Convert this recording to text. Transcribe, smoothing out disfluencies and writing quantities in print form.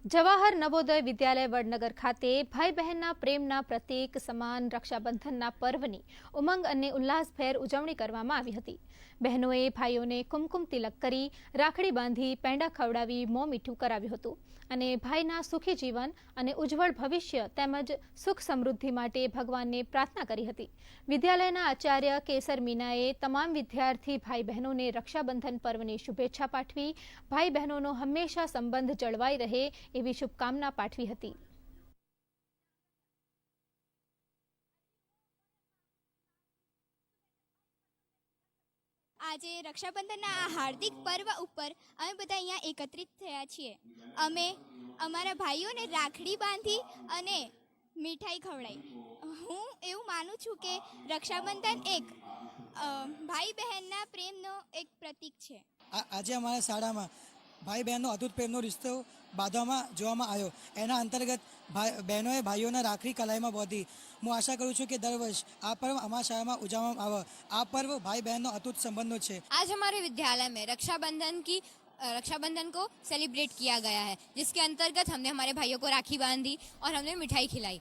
જવાહર નવોદય વિદ્યાલય વડનગર ખાતે ભાઈ બહેનના પ્રેમના પ્રતીક સમાન રક્ષાબંધનના પર્વની ઉમંગ અને ઉલ્લાસભેર ઉજવણી કરવામાં આવી હતી। બહેનોએ ભાઈઓને કુમકુમ તિલક કરી રાખડી બાંધી પેંડા ખવડાવી મોં મીઠું કરાવ્યું હતું અને ભાઈના સુખી જીવન અને ઉજ્જવળ ભવિષ્ય તેમજ સુખ સમૃદ્ધિ માટે ભગવાનને પ્રાર્થના કરી હતી। વિદ્યાલયના આચાર્ય કેસર મીનાએ તમામ વિદ્યાર્થી ભાઈ બહેનોને રક્ષાબંધન પર્વની શુભેચ્છા પાઠવી ભાઈ બહેનોનો હંમેશા સંબંધ જળવાઈ રહે એવી શુભકામના પાઠવી હતી। આજે રક્ષાબંધનના આ હાર્દિક પર્વ ઉપર અમે બધા અહીંયા એકત્રિત થયા છીએ। અમે અમારા ભાઈઓને રાખડી બાંધી અને મીઠાઈ ખવડાવી। હું એવું માનું છું કે રક્ષાબંધન એક ભાઈ બહેનના પ્રેમનો એક પ્રતીક છે। આજે અમારા શાળામાં ભાઈ બહેનનો અતૂટ પ્રેમનો રિશ્તો બાંધવામાં જોવામાં આવ્યો। એના અંતર્ગત બહેનોએ ભાઈઓના રાખડી કલાઈમાં બાંધી। હું આશા કરું છું કે દર વર્ષ આ પર્વ અમારા શાળામાં ઉજવવામાં આવે। આ પર્વ भाई बहन નો अतूट संबंधों છે। आज हमारे विद्यालय में रक्षाबंधन को सेलिब्रेट किया गया है, जिसके अंतर्गत हमने हमारे भाइयों को राखी बांधी और हमने मिठाई खिलाई।